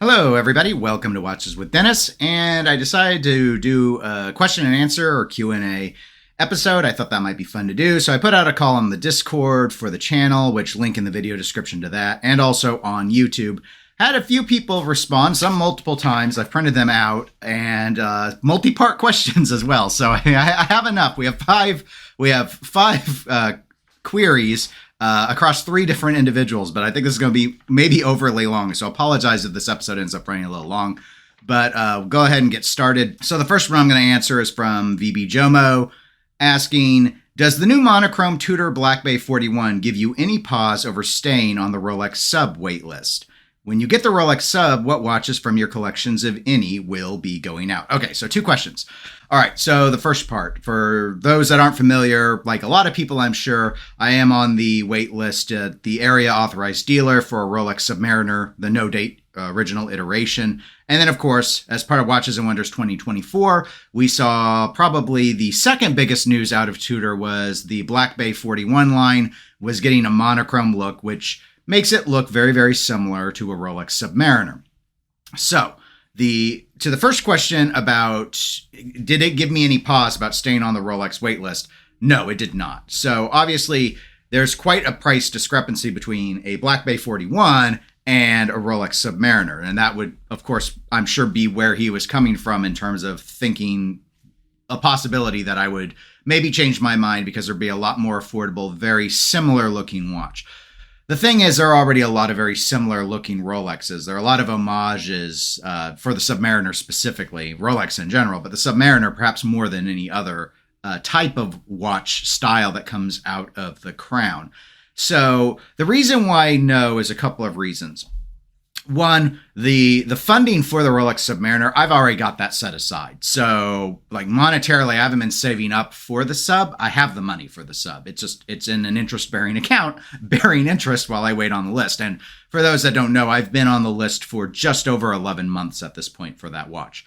Hello, everybody. Welcome to Watches with Dennis. And I decided to do a question and answer or Q&A episode. I thought that might be fun to do. So I put out a call on the Discord for the channel, which link in the video description to that, and also on YouTube. Had a few people respond, some multiple times. I've printed them out, and multi-part questions as well. So I have enough. We have five queries across three different individuals, but I think this is going to be maybe overly long. So I apologize if this episode ends up running a little long, but go ahead and get started. So the first one I'm going to answer is from VB Jomo asking, does the new monochrome Tudor Black Bay 41 give you any pause over staying on the Rolex Sub wait list? When you get the Rolex Sub, what watches from your collections, if any, will be going out? Okay, so two questions. All right, so the first part, for those that aren't familiar, like a lot of people I'm sure, I am on the wait list at the area authorized dealer for a Rolex Submariner, the no date original iteration. And then, of course, as part of Watches and Wonders 2024, we saw probably the second biggest news out of Tudor was the Black Bay 41 line was getting a monochrome look, which makes it look very, very similar to a Rolex Submariner. So, to the first question about, did it give me any pause about staying on the Rolex waitlist? No, it did not. So, obviously, there's quite a price discrepancy between a Black Bay 41 and a Rolex Submariner. And that would, of course, I'm sure be where he was coming from in terms of thinking a possibility that I would maybe change my mind because there'd be a lot more affordable, very similar looking watch. The thing is, there are already a lot of very similar looking Rolexes. There are a lot of homages for the Submariner specifically, Rolex in general, but the Submariner perhaps more than any other type of watch style that comes out of the crown. So the reason why no is a couple of reasons. One, the funding for the Rolex Submariner, I've already got that set aside. So, like, monetarily, I haven't been saving up for the sub. I have the money for the sub. It's in an interest-bearing account, bearing interest while I wait on the list. And for those that don't know, I've been on the list for just over 11 months at this point for that watch.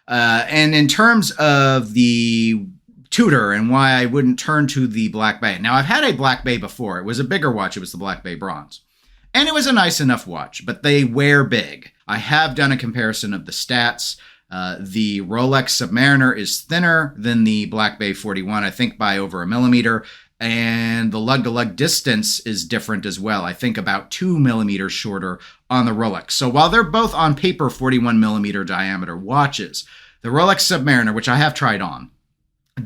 And in terms of the Tudor and why I wouldn't turn to the Black Bay. Now, I've had a Black Bay before. It was a bigger watch. It was the Black Bay Bronze. And it was a nice enough watch, but they wear big. I have done a comparison of the stats. The Rolex Submariner is thinner than the Black Bay 41, I think by over a millimeter. And the lug-to-lug distance is different as well. I think about 2 millimeters shorter on the Rolex. So while they're both on paper 41 millimeter diameter watches, the Rolex Submariner, which I have tried on,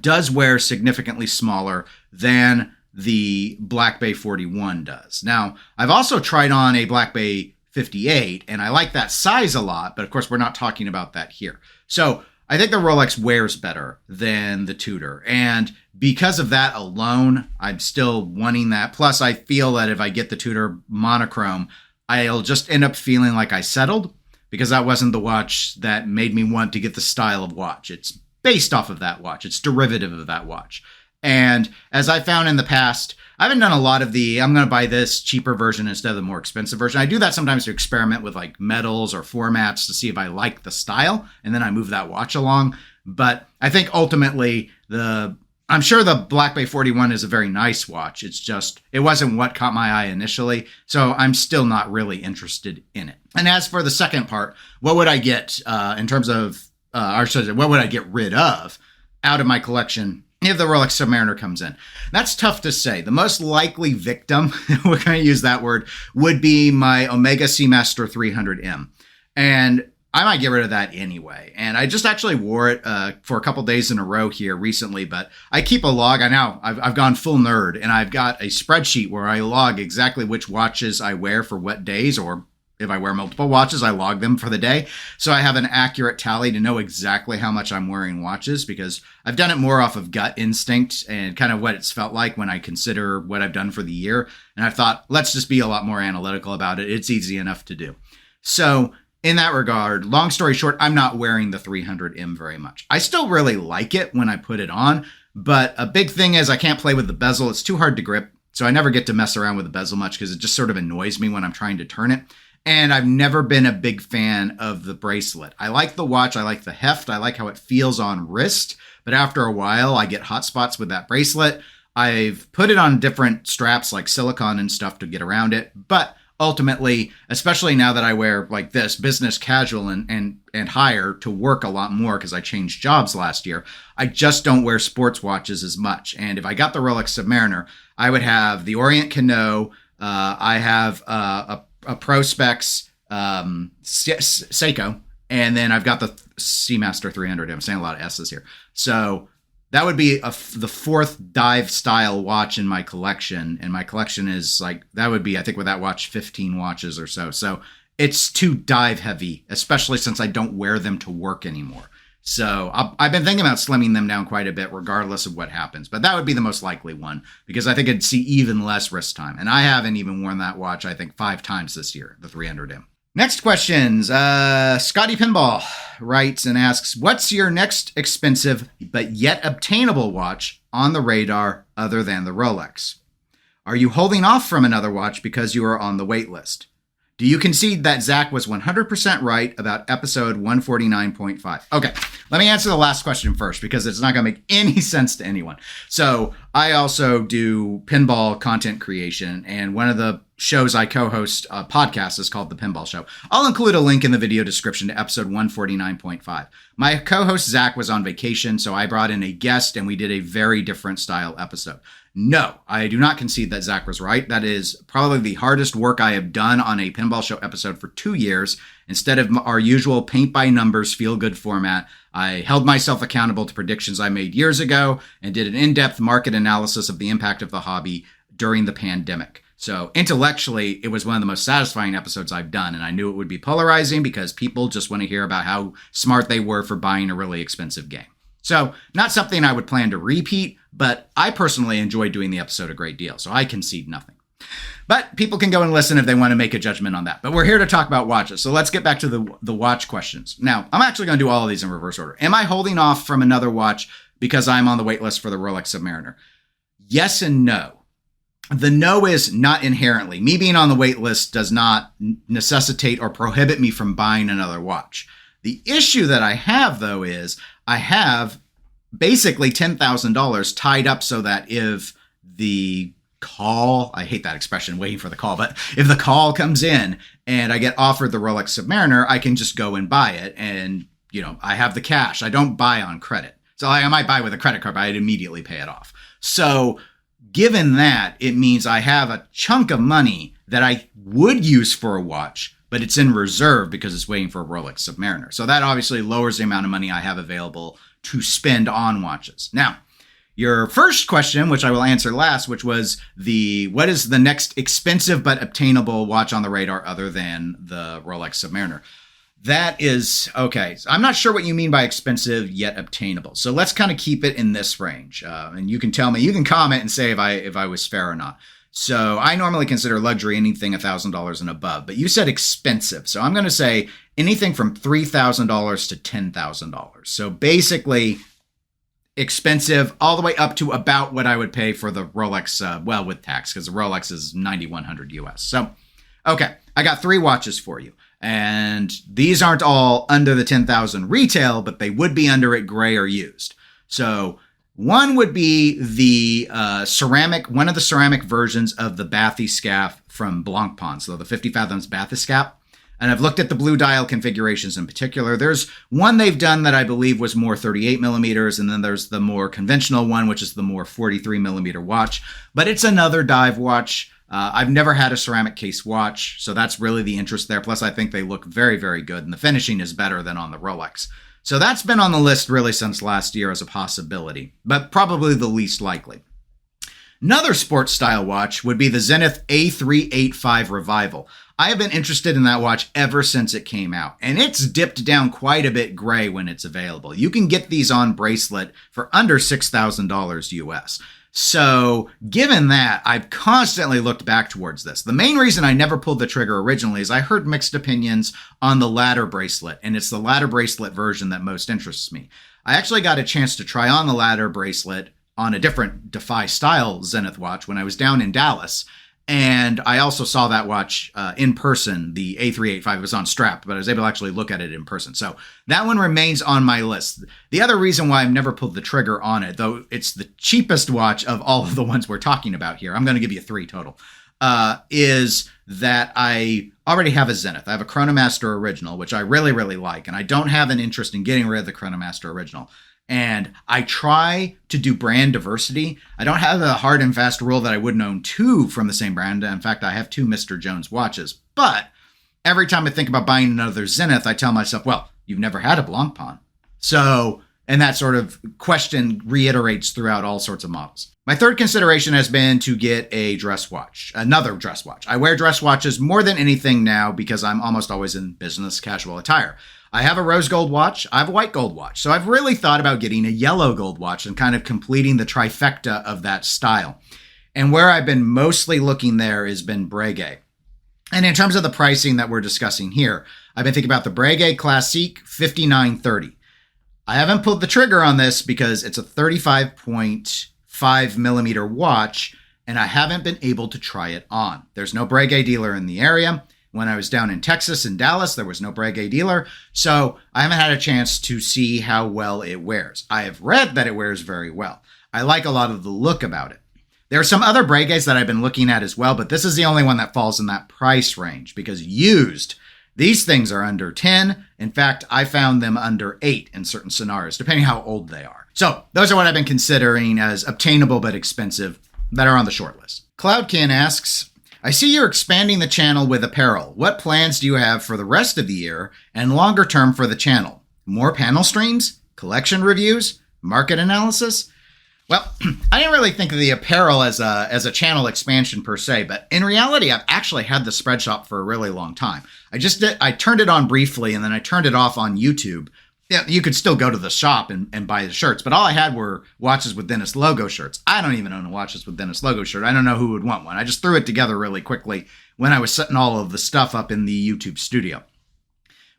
does wear significantly smaller than the Black Bay 41 does. Now, I've also tried on a Black Bay 58, and I like that size a lot, but of course, we're not talking about that here. So I think the Rolex wears better than the Tudor, and because of that alone, I'm still wanting that. Plus, I feel that if I get the Tudor monochrome, I'll just end up feeling like I settled, because that wasn't the watch that made me want to get the style of watch. It's based off of that watch. It's derivative of that watch. And as I found in the past, I haven't done a lot of I'm going to buy this cheaper version instead of the more expensive version. I do that sometimes to experiment with like metals or formats to see if I like the style, and then I move that watch along. But I think ultimately I'm sure the Black Bay 41 is a very nice watch. It's just, it wasn't what caught my eye initially. So I'm still not really interested in it. And as for the second part, what would I get in terms of, what would I get rid of out of my collection if the Rolex Submariner comes in? That's tough to say. The most likely victim, we're going to use that word, would be my Omega Seamaster 300M. And I might get rid of that anyway. And I just actually wore it for a couple days in a row here recently, but I keep a log. I've gone full nerd, and I've got a spreadsheet where I log exactly which watches I wear for what days, or if I wear multiple watches, I log them for the day. So I have an accurate tally to know exactly how much I'm wearing watches, because I've done it more off of gut instinct and kind of what it's felt like when I consider what I've done for the year. And I thought, let's just be a lot more analytical about it. It's easy enough to do. So in that regard, long story short, I'm not wearing the 300M very much. I still really like it when I put it on, but a big thing is I can't play with the bezel. It's too hard to grip. So I never get to mess around with the bezel much because it just sort of annoys me when I'm trying to turn it. And I've never been a big fan of the bracelet. I like the watch. I like the heft. I like how it feels on wrist. But after a while, I get hot spots with that bracelet. I've put it on different straps like silicone and stuff to get around it. But ultimately, especially now that I wear like this business casual and higher to work a lot more because I changed jobs last year, I just don't wear sports watches as much. And if I got the Rolex Submariner, I would have the Orient Cano. I have a Prospex Seiko, and then I've got the Seamaster 300. I'm saying a lot of S's here. So that would be the fourth dive style watch in my collection. And my collection is like, that would be, I think with that watch, 15 watches or so. So it's too dive heavy, especially since I don't wear them to work anymore. So I've been thinking about slimming them down quite a bit regardless of what happens. But that would be the most likely one because I think I'd see even less wrist time. And I haven't even worn that watch, I think, 5 times this year, the 300M. Next questions. Scotty Pinball writes and asks, what's your next expensive but yet obtainable watch on the radar other than the Rolex? Are you holding off from another watch because you are on the wait list? Do you concede that Zach was 100% right about episode 149.5? Okay, let me answer the last question first because it's not going to make any sense to anyone. So I also do pinball content creation, and one of the shows I co-host a podcast is called The Pinball Show. I'll include a link in the video description to episode 149.5. My co-host Zach was on vacation, so I brought in a guest and we did a very different style episode. No, I do not concede that Zach was right. That is probably the hardest work I have done on a Pinball Show episode for 2 years. Instead of our usual paint-by-numbers feel-good format, I held myself accountable to predictions I made years ago and did an in-depth market analysis of the impact of the hobby during the pandemic. So intellectually, it was one of the most satisfying episodes I've done, and I knew it would be polarizing because people just want to hear about how smart they were for buying a really expensive game. So not something I would plan to repeat, but I personally enjoyed doing the episode a great deal, so I concede nothing. But people can go and listen if they want to make a judgment on that. But we're here to talk about watches, so let's get back to the watch questions. Now, I'm actually going to do all of these in reverse order. Am I holding off from another watch because I'm on the wait list for the Rolex Submariner? Yes and no. The no is not inherently. Me being on the wait list does not necessitate or prohibit me from buying another watch. The issue that I have, though, is I have basically $10,000 tied up so that if the call, I hate that expression, waiting for the call, but if the call comes in and I get offered the Rolex Submariner, I can just go and buy it. And, you know, I have the cash. I don't buy on credit. So I might buy with a credit card, but I'd immediately pay it off. So given that, it means I have a chunk of money that I would use for a watch, but it's in reserve because it's waiting for a Rolex Submariner. So that obviously lowers the amount of money I have available to spend on watches. Now, your first question, which I will answer last, which was what is the next expensive but obtainable watch on the radar other than the Rolex Submariner? That is, okay, I'm not sure what you mean by expensive yet obtainable. So let's kind of keep it in this range. And you can tell me, you can comment and say if I was fair or not. So I normally consider luxury anything $1,000 and above, but you said expensive. So I'm going to say anything from $3,000 to $10,000. So basically expensive all the way up to about what I would pay for the Rolex, well, with tax, because the Rolex is $9,100 US. So, okay, I got 3 watches for you. And these aren't all under the 10,000 retail, but they would be under it gray or used. So one would be the one of the ceramic versions of the Bathyscaphe from Blancpain, so the 50 fathoms Bathyscaphe. And I've looked at the blue dial configurations in particular. There's one they've done that I believe was more 38 millimeters, and then there's the more conventional one, which is the more 43 millimeter watch. But it's another dive watch. I've never had a ceramic case watch, so that's really the interest there. Plus, I think they look very, very good, and the finishing is better than on the Rolex. So that's been on the list really since last year as a possibility, but probably the least likely. Another sports style watch would be the Zenith A385 Revival. I have been interested in that watch ever since it came out, and it's dipped down quite a bit gray when it's available. You can get these on bracelet for under $6,000 US. So given that, I've constantly looked back towards this. The main reason I never pulled the trigger originally is I heard mixed opinions on the ladder bracelet, and it's the ladder bracelet version that most interests me. I actually got a chance to try on the ladder bracelet on a different Defy style Zenith watch when I was down in Dallas. And I also saw that watch in person. The A385 was on strap, but I was able to actually look at it in person. So that one remains on my list. The other reason why I've never pulled the trigger on it, though it's the cheapest watch of all of the ones we're talking about here, I'm going to give you 3 total, is that I already have a Zenith. I have a Chronomaster Original, which I really, really like, and I don't have an interest in getting rid of the Chronomaster Original. And I try to do brand diversity. I don't have a hard and fast rule that I wouldn't own two from the same brand. In fact, I have two Mr. Jones watches. But every time I think about buying another Zenith, I tell myself, well, you've never had a Blancpain. So, and that sort of question reiterates throughout all sorts of models. My third consideration has been to get a dress watch, another dress watch. I wear dress watches more than anything now because I'm almost always in business casual attire. I have a rose gold watch. I have a white gold watch. So I've really thought about getting a yellow gold watch and kind of completing the trifecta of that style. And where I've been mostly looking there has been Breguet. And in terms of the pricing that we're discussing here, I've been thinking about the Breguet Classique $59.30. I haven't pulled the trigger on this because it's a 35.5 millimeter watch, and I haven't been able to try it on. There's no Breguet dealer in the area. When I was down in Texas and Dallas, there was no Breguet dealer, so I haven't had a chance to see how well it wears. I have read that it wears very well. I like a lot of the look about it. There are some other Breguets that I've been looking at as well, but this is the only one that falls in that price range because used, these things are under 10. In fact, I found them under 8 in certain scenarios, depending how old they are. So those are what I've been considering as obtainable but expensive that are on the short list. Cloudkin asks, I see you're expanding the channel with apparel. What plans do you have for the rest of the year and longer term for the channel? More panel streams, collection reviews, market analysis? Well, I didn't really think of the apparel as a channel expansion per se, but in reality, I've actually had the spread shop for a really long time. I turned it on briefly and then I turned it off on YouTube. Yeah, you could still go to the shop and buy the shirts, but all I had were Watches with Dennis logo shirts. I don't even own a Watches with Dennis logo shirt. I don't know who would want one. I just threw it together really quickly when I was setting all of the stuff up in the YouTube studio.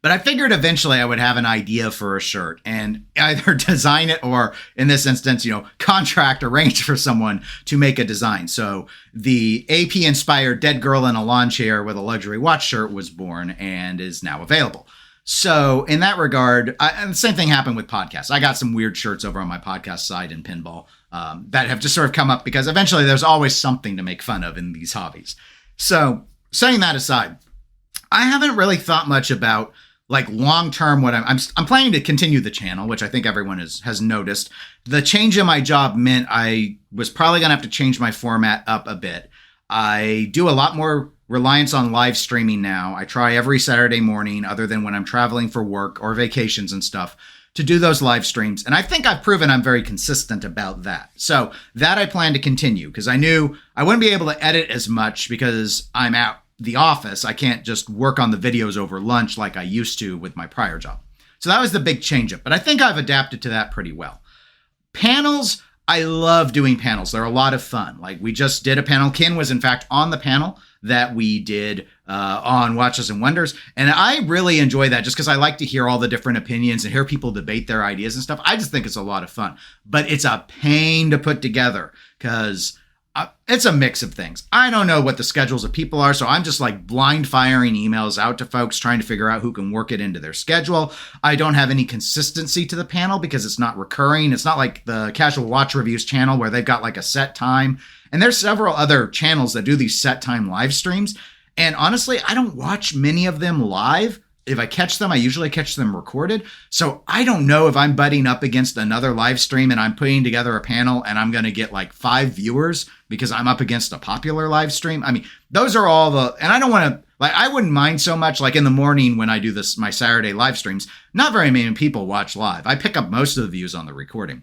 But I figured eventually I would have an idea for a shirt and either design it or, in this instance, arrange for someone to make a design. So the AP-inspired Dead Girl in a Lawn Chair with a Luxury Watch shirt was born and is now available. So in that regard, and the same thing happened with podcasts. I got some weird shirts over on my podcast side in pinball that have just sort of come up because eventually there's always something to make fun of in these hobbies. So setting that aside, I haven't really thought much about long-term what I'm planning to continue the channel, which I think everyone has noticed. The change in my job meant I was probably going to have to change my format up a bit. I do a lot more reliance on live streaming now. I try every Saturday morning, other than when I'm traveling for work or vacations and stuff, to do those live streams. And I think I've proven I'm very consistent about that. So that I plan to continue because I knew I wouldn't be able to edit as much because I'm at the office. I can't just work on the videos over lunch like I used to with my prior job. So that was the big change up. But I think I've adapted to that pretty well. Panels, I love doing panels. They're a lot of fun. We just did a panel. Ken was in fact on the panel that we did on Watches and Wonders. And I really enjoy that just because I like to hear all the different opinions and hear people debate their ideas and stuff. I just think it's a lot of fun. But it's a pain to put together because it's a mix of things. I don't know what the schedules of people are, so I'm just blind firing emails out to folks trying to figure out who can work it into their schedule. I don't have any consistency to the panel because it's not recurring. It's not like the Casual Watch Reviews channel where they've got a set time. And there's several other channels that do these set time live streams. And honestly, I don't watch many of them live. If I catch them, I usually catch them recorded. So I don't know if I'm butting up against another live stream and I'm putting together a panel and I'm going to get 5 viewers because I'm up against a popular live stream. I mean, those are all and I don't want to, I wouldn't mind so much in the morning when I do my Saturday live streams, not very many people watch live. I pick up most of the views on the recording.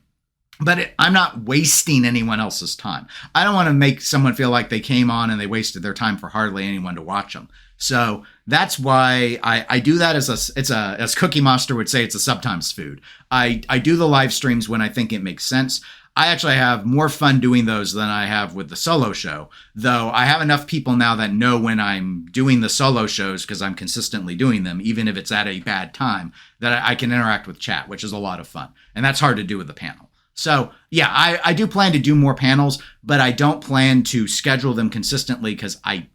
But I'm not wasting anyone else's time. I don't want to make someone feel like they came on and they wasted their time for hardly anyone to watch them. So that's why I do that as Cookie Monster would say, it's a sometimes food. I do the live streams when I think it makes sense. I actually have more fun doing those than I have with the solo show, though I have enough people now that know when I'm doing the solo shows because I'm consistently doing them, even if it's at a bad time, that I can interact with chat, which is a lot of fun. And that's hard to do with the panel. So yeah, I do plan to do more panels, but I don't plan to schedule them consistently because I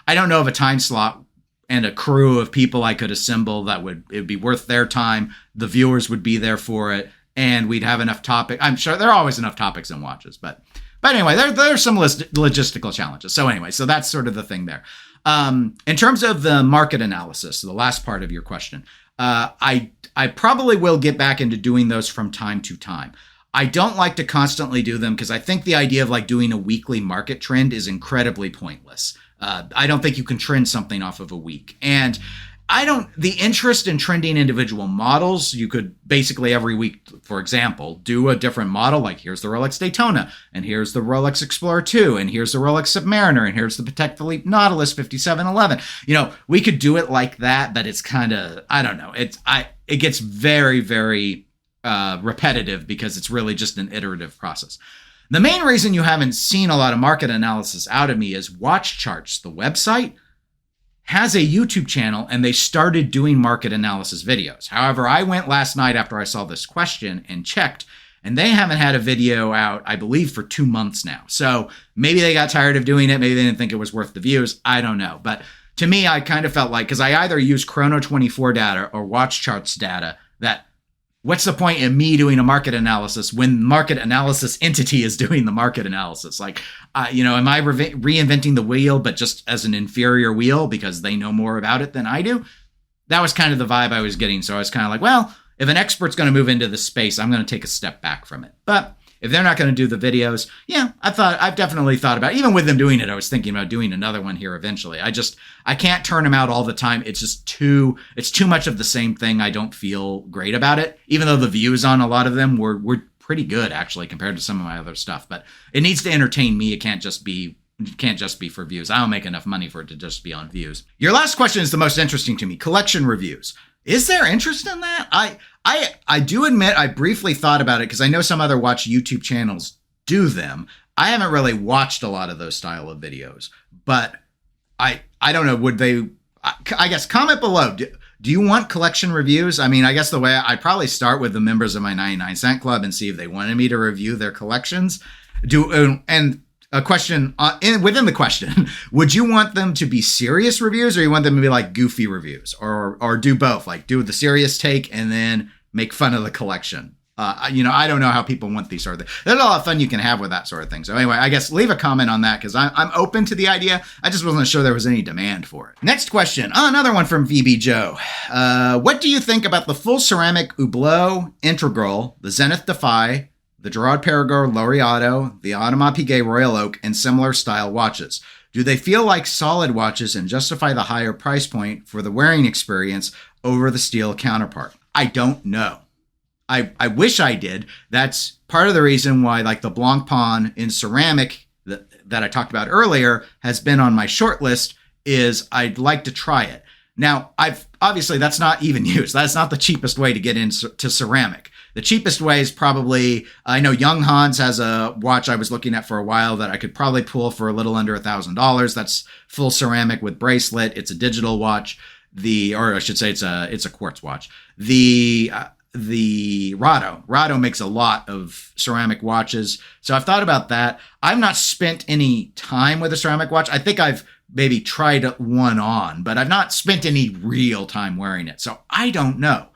don't know of a time slot and a crew of people I could assemble that it'd be worth their time. The viewers would be there for it and we'd have enough topic. I'm sure there are always enough topics in watches, but But anyway, there's some logistical challenges. So anyway, so that's sort of the thing there. In terms of the market analysis, the last part of your question, I probably will get back into doing those from time to time. I don't like to constantly do them because I think the idea of like doing a weekly market trend is incredibly pointless. I don't think you can trend something off of a week. And the interest in trending individual models, you could basically every week, for example, do a different model. Like here's the Rolex Daytona, and here's the Rolex Explorer 2, and here's the Rolex Submariner, and here's the Patek Philippe Nautilus 5711. We could do it like that, but it's kind of, I don't know. It gets very, very repetitive because it's really just an iterative process. The main reason you haven't seen a lot of market analysis out of me is Watch Charts, the website, has a YouTube channel and they started doing market analysis videos. However, I went last night after I saw this question and checked, and they haven't had a video out, I believe, for 2 months now. So maybe they got tired of doing it. Maybe they didn't think it was worth the views. I don't know. But to me, I kind of felt like, because I either use Chrono24 data or Watch Charts data, that what's the point in me doing a market analysis when market analysis entity is doing the market analysis? Like, am I reinventing the wheel, but just as an inferior wheel because they know more about it than I do? That was kind of the vibe I was getting. So I was kind of like, well, if an expert's going to move into this space, I'm going to take a step back from it. But if they're not going to do the videos, yeah, I've definitely thought about it. Even with them doing it, I was thinking about doing another one here eventually. I can't turn them out all the time. It's just too much of the same thing. I don't feel great about it, even though the views on a lot of them were pretty good actually compared to some of my other stuff. But it needs to entertain me. It can't just be for views. I don't make enough money for it to just be on views. Your last question is the most interesting to me. Collection reviews. Is there interest in that? I do admit I briefly thought about it because I know some other watch YouTube channels do them. I haven't really watched a lot of those style of videos, but I don't know. Would they, I guess, comment below. Do you want collection reviews? I mean, I guess the way I'd probably start with the members of my 99 Cent Club and see if they wanted me to review their collections. And a question within the question, would you want them to be serious reviews or you want them to be like goofy reviews or do both, like do the serious take and then make fun of the collection? I don't know how people want these sort of things. There's a lot of fun you can have with that sort of thing. So anyway, I guess leave a comment on that because I'm open to the idea. I just wasn't sure there was any demand for it. Next question. Another one from VB Joe. What do you think about the full ceramic Hublot Integral, the Zenith Defy, the Gerard Perregaux Laureato, the Audemars Piguet Royal Oak, and similar style watches? Do they feel like solid watches and justify the higher price point for the wearing experience over the steel counterpart? I don't know. I wish I did. That's part of the reason why, like the Blancpain in ceramic that I talked about earlier has been on my short list, is I'd like to try it. Now, obviously that's not even used. That's not the cheapest way to get into ceramic. The cheapest way is probably, I know Young Hans has a watch I was looking at for a while that I could probably pull for a little under $1,000. That's full ceramic with bracelet. It's a digital watch. Or I should say it's a quartz watch. The Rado makes a lot of ceramic watches. So I've thought about that. I've not spent any time with a ceramic watch. I think I've maybe tried one on, but I've not spent any real time wearing it. So I don't know.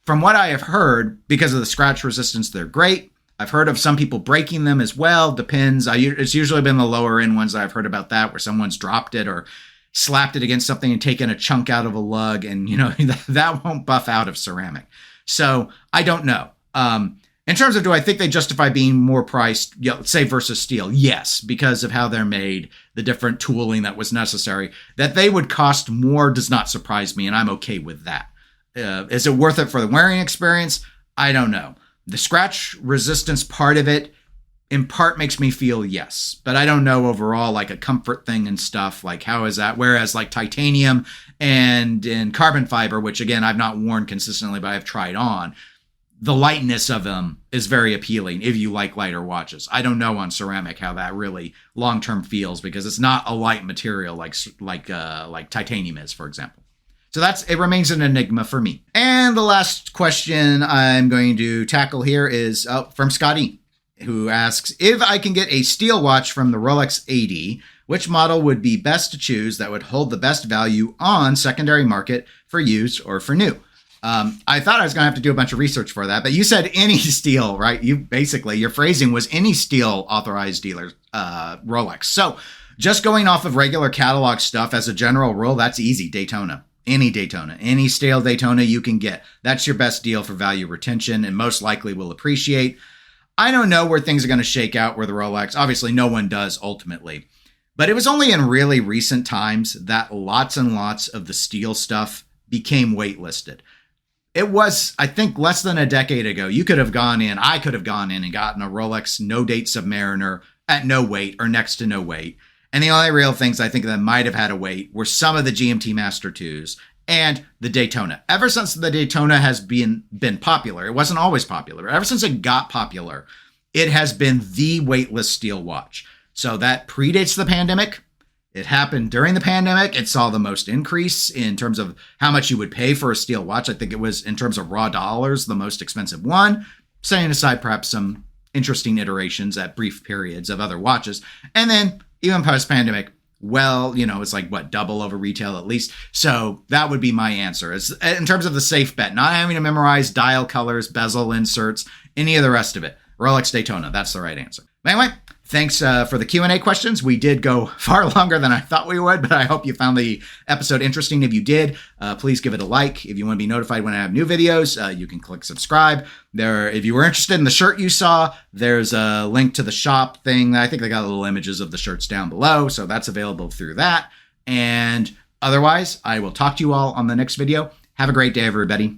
From what I have heard, because of the scratch resistance, they're great. I've heard of some people breaking them as well. Depends. It's usually been the lower end ones that I've heard about that, where someone's dropped it or slapped it against something and taken a chunk out of a lug, and that won't buff out of ceramic. So I don't know. In terms of, do I think they justify being more priced, say versus steel? Yes, because of how they're made, the different tooling that was necessary. That they would cost more does not surprise me, and I'm okay with that. Is it worth it for the wearing experience? I don't know. The scratch resistance part of it, in part, makes me feel yes, but I don't know overall, like a comfort thing and stuff. Like, how is that? Whereas like titanium and carbon fiber, which again I've not worn consistently, but I've tried on, the lightness of them is very appealing if you like lighter watches. I don't know on ceramic how that really long term feels, because it's not a light material like titanium is, for example. So it remains an enigma for me. And the last question I'm going to tackle here is from Scotty, who asks, if I can get a steel watch from the Rolex 80, which model would be best to choose that would hold the best value on secondary market for used or for new? I thought I was going to have to do a bunch of research for that, but you said any steel, right? Your phrasing was any steel authorized dealer, Rolex. So just going off of regular catalog stuff as a general rule, that's easy. Daytona, any stale Daytona you can get. That's your best deal for value retention and most likely will appreciate. I don't know where things are going to shake out with the Rolex. Obviously, no one does ultimately. But it was only in really recent times that lots and lots of the steel stuff became waitlisted. It was, I think, less than a decade ago. I could have gone in and gotten a Rolex no-date Submariner at no weight or next to no weight. And the only real things I think that might have had a weight were some of the GMT Master 2s and the Daytona. Ever since the Daytona has been popular, it wasn't always popular, but ever since it got popular, it has been the weightless steel watch. So that predates the pandemic. It happened during the pandemic. It saw the most increase in terms of how much you would pay for a steel watch. I think it was, in terms of raw dollars, the most expensive one, setting aside perhaps some interesting iterations at brief periods of other watches. And then even post-pandemic, well, it's like, double over retail at least. So that would be my answer. In terms of the safe bet, not having to memorize dial colors, bezel inserts, any of the rest of it. Rolex Daytona, that's the right answer. Anyway, thanks for the Q&A questions. We did go far longer than I thought we would, but I hope you found the episode interesting. If you did, please give it a like. If you want to be notified when I have new videos, you can click subscribe. If you were interested in the shirt you saw, there's a link to the shop thing. I think they got little images of the shirts down below, so that's available through that. And otherwise, I will talk to you all on the next video. Have a great day, everybody.